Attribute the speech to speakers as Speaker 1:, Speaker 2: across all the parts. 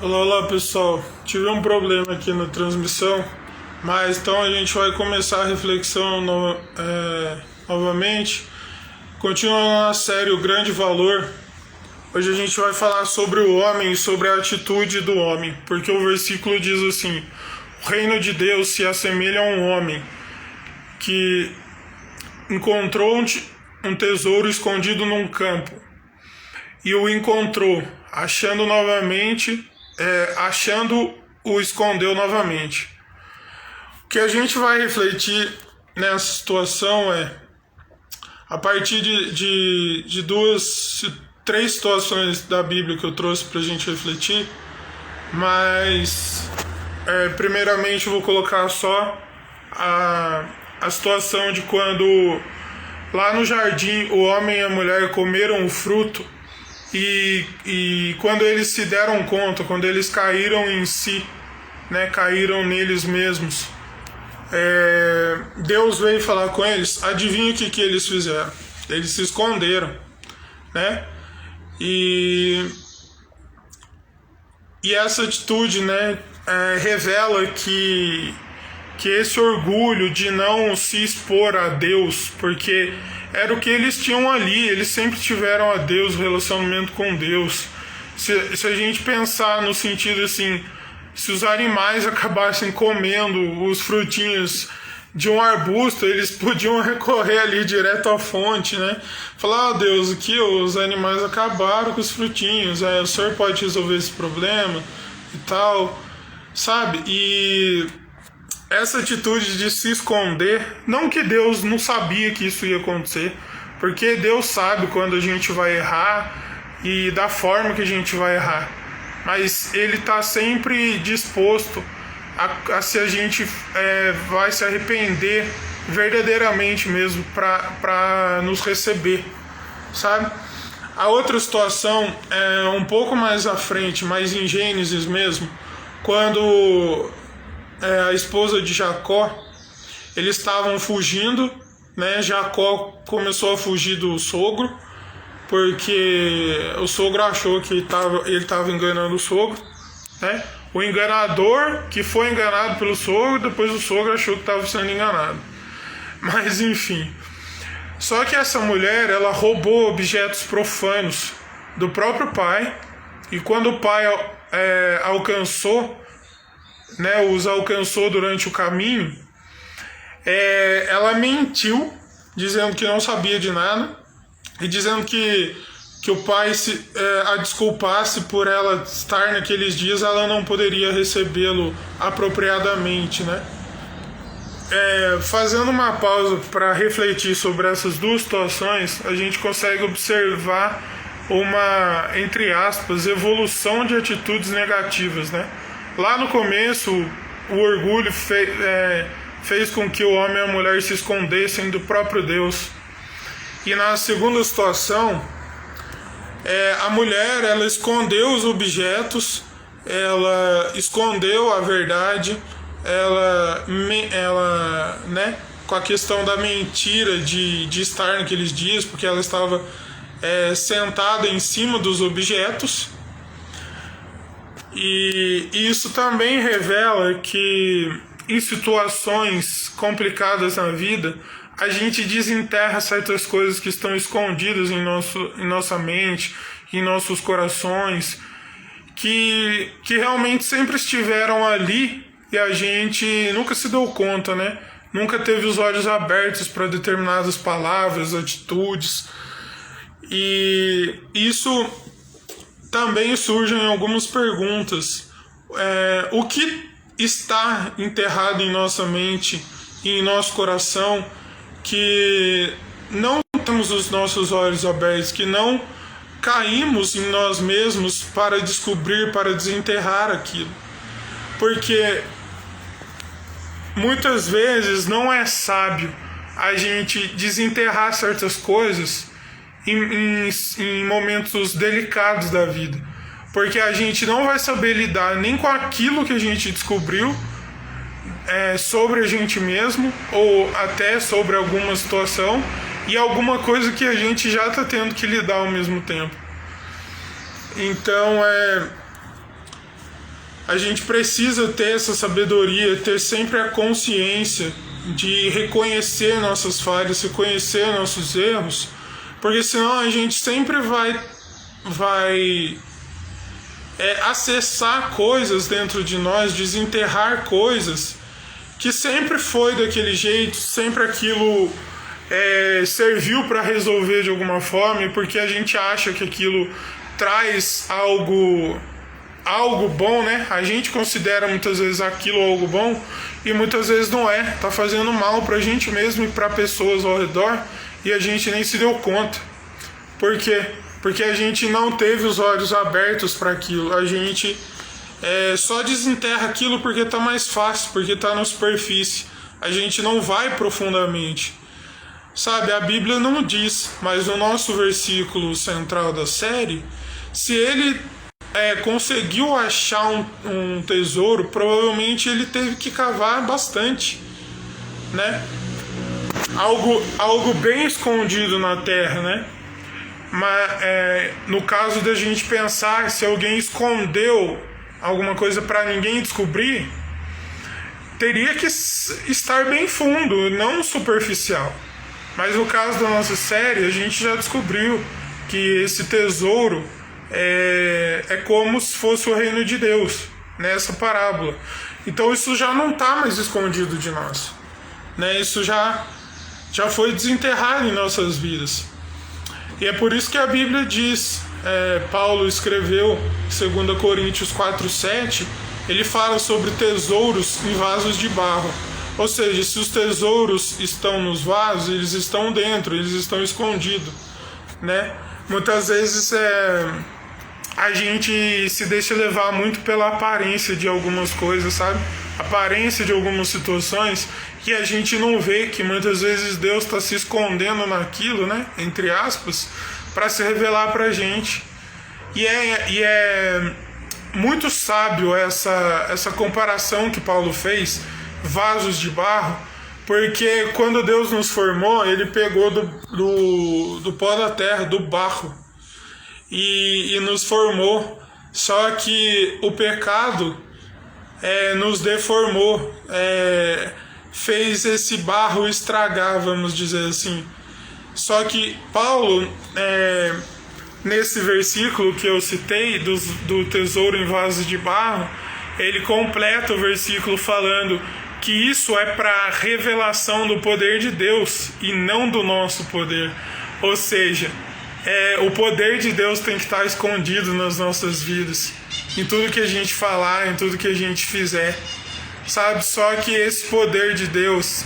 Speaker 1: Olá, olá pessoal. Tive um problema aqui na transmissão, mas então a gente vai começar a reflexão novamente. Continuando a série O Grande Valor. Hoje a gente vai falar sobre o homem e sobre a atitude do homem, porque o versículo diz assim: o reino de Deus se assemelha a um homem que encontrou um tesouro escondido num campo e o encontrou, achando o escondeu novamente. O que a gente vai refletir nessa situação a partir de três situações da Bíblia que eu trouxe para a gente refletir, mas primeiramente eu vou colocar só a situação de quando lá no jardim o homem e a mulher comeram o fruto e quando eles se deram conta, quando eles caíram em si, né, caíram neles mesmos, Deus veio falar com eles. Adivinha o que eles fizeram? Eles se esconderam, né? E essa atitude, né, revela que esse orgulho de não se expor a Deus, porque era o que eles tinham ali, eles sempre tiveram a Deus, o relacionamento com Deus. Se a gente pensar no sentido assim, se os animais acabassem comendo os frutinhos de um arbusto, eles podiam recorrer ali direto à fonte, né? Falar: Deus, aqui os animais acabaram com os frutinhos, o Senhor pode resolver esse problema e tal, sabe? E essa atitude de se esconder, não que Deus não sabia que isso ia acontecer, porque Deus sabe quando a gente vai errar e da forma que a gente vai errar, mas Ele está sempre disposto a se a gente vai se arrepender verdadeiramente mesmo para nos receber, sabe? A outra situação é um pouco mais à frente, mas em Gênesis mesmo, quando a esposa de Jacó, eles estavam fugindo, né? Jacó começou a fugir do sogro, porque o sogro achou que ele estava enganando o sogro, né? O enganador que foi enganado pelo sogro, depois o sogro achou que estava sendo enganado. Mas enfim. Só que essa mulher, ela roubou objetos profanos do próprio pai, e quando o pai os alcançou durante o caminho, ela mentiu, dizendo que não sabia de nada, e dizendo que o pai a desculpasse por ela estar naqueles dias, ela não poderia recebê-lo apropriadamente, né? Fazendo uma pausa para refletir sobre essas duas situações, a gente consegue observar uma, entre aspas, evolução de atitudes negativas, né? Lá no começo, o orgulho fez com que o homem e a mulher se escondessem do próprio Deus. E na segunda situação, a mulher, ela escondeu os objetos, ela escondeu a verdade, ela né, com a questão da mentira de estar naqueles dias, porque ela estava sentada em cima dos objetos. E isso também revela que em situações complicadas na vida, a gente desenterra certas coisas que estão escondidas em nossa mente, em nossos corações, que realmente sempre estiveram ali e a gente nunca se deu conta, né? Nunca teve os olhos abertos para determinadas palavras, atitudes. E isso também surgem algumas perguntas. O que está enterrado em nossa mente e em nosso coração que não temos os nossos olhos abertos, que não caímos em nós mesmos para descobrir, para desenterrar aquilo? Porque muitas vezes não é sábio a gente desenterrar certas coisas em momentos delicados da vida, porque a gente não vai saber lidar nem com aquilo que a gente descobriu sobre a gente mesmo, ou até sobre alguma situação e alguma coisa que a gente já está tendo que lidar ao mesmo tempo. Então a gente precisa ter essa sabedoria, ter sempre a consciência de reconhecer nossas falhas, reconhecer nossos erros, porque senão a gente sempre vai acessar coisas dentro de nós, desenterrar coisas que sempre foi daquele jeito, sempre aquilo serviu para resolver de alguma forma, porque a gente acha que aquilo traz algo bom, né? A gente considera muitas vezes aquilo algo bom e muitas vezes não é. Tá fazendo mal pra gente mesmo e pra pessoas ao redor e a gente nem se deu conta. Por quê? Porque a gente não teve os olhos abertos para aquilo. A gente só desenterra aquilo porque tá mais fácil, porque tá na superfície. A gente não vai profundamente. Sabe, a Bíblia não diz, mas no nosso versículo central da série, se ele conseguiu achar um tesouro, provavelmente ele teve que cavar bastante, né? Algo bem escondido na terra, né? Mas no caso da gente pensar se alguém escondeu alguma coisa para ninguém descobrir, teria que estar bem fundo, não superficial. Mas no caso da nossa série, a gente já descobriu que esse tesouro é como se fosse o reino de Deus, nessa parábola. Então isso já não está mais escondido de nós, né? Isso já foi desenterrado em nossas vidas. E é por isso que a Bíblia diz, Paulo escreveu, 2 Coríntios 4:7, ele fala sobre tesouros em vasos de barro. Ou seja, se os tesouros estão nos vasos, eles estão dentro, eles estão escondidos, né? Muitas vezes a gente se deixa levar muito pela aparência de algumas coisas, sabe? Aparência de algumas situações que a gente não vê, que muitas vezes Deus está se escondendo naquilo, né? Entre aspas, para se revelar para a gente. E é muito sábio essa comparação que Paulo fez, vasos de barro, porque quando Deus nos formou, ele pegou do pó da terra, do barro, e nos formou. Só que o pecado nos deformou, fez esse barro estragar, vamos dizer assim. Só que Paulo, nesse versículo que eu citei, do tesouro em vasos de barro, ele completa o versículo falando que isso é para revelação do poder de Deus e não do nosso poder. Ou seja, o poder de Deus tem que estar escondido nas nossas vidas, em tudo que a gente falar, em tudo que a gente fizer, sabe? Só que esse poder de Deus,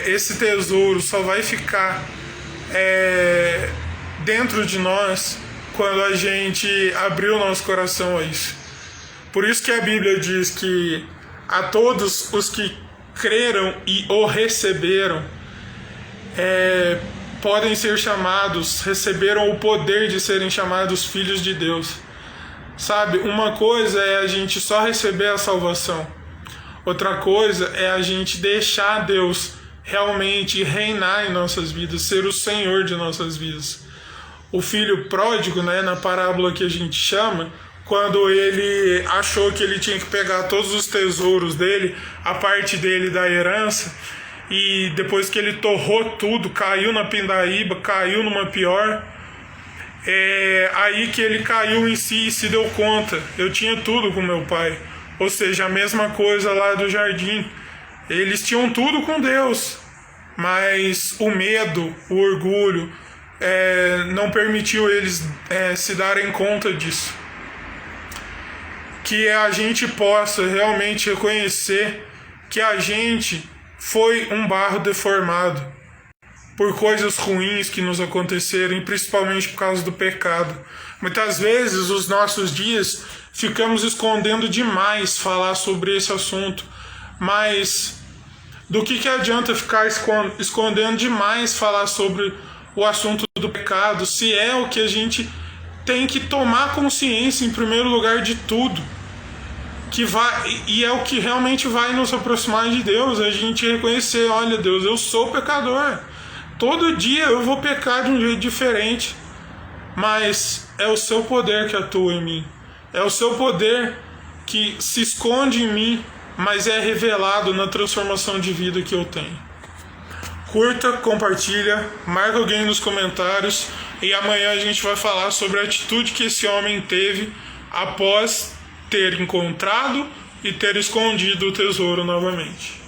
Speaker 1: esse tesouro só vai ficar dentro de nós quando a gente abrir o nosso coração a isso. Por isso que a Bíblia diz que a todos os que creram e o receberam, podem ser chamados, receberam o poder de serem chamados filhos de Deus. Sabe, uma coisa é a gente só receber a salvação, outra coisa é a gente deixar Deus realmente reinar em nossas vidas, ser o Senhor de nossas vidas. O filho pródigo, né, na parábola que a gente chama, quando ele achou que ele tinha que pegar todos os tesouros dele, a parte dele da herança, e depois que ele torrou tudo, caiu na pindaíba, caiu numa pior, aí que ele caiu em si e se deu conta: eu tinha tudo com meu pai. Ou seja, a mesma coisa lá do jardim, eles tinham tudo com Deus, mas o medo, o orgulho, não permitiu eles se darem conta disso. Que a gente possa realmente reconhecer que a gente foi um barro deformado por coisas ruins que nos aconteceram, principalmente por causa do pecado. Muitas vezes, os nossos dias, ficamos escondendo demais falar sobre esse assunto, mas do que adianta ficar escondendo demais falar sobre o assunto do pecado, se é o que a gente tem que tomar consciência em primeiro lugar de tudo, que vai, e é o que realmente vai nos aproximar de Deus, a gente reconhecer: olha, Deus, eu sou pecador, todo dia eu vou pecar de um jeito diferente, mas é o seu poder que atua em mim, é o seu poder que se esconde em mim, mas é revelado na transformação de vida que eu tenho. Curta, compartilha, marca alguém nos comentários e amanhã a gente vai falar sobre a atitude que esse homem teve após ter encontrado e ter escondido o tesouro novamente.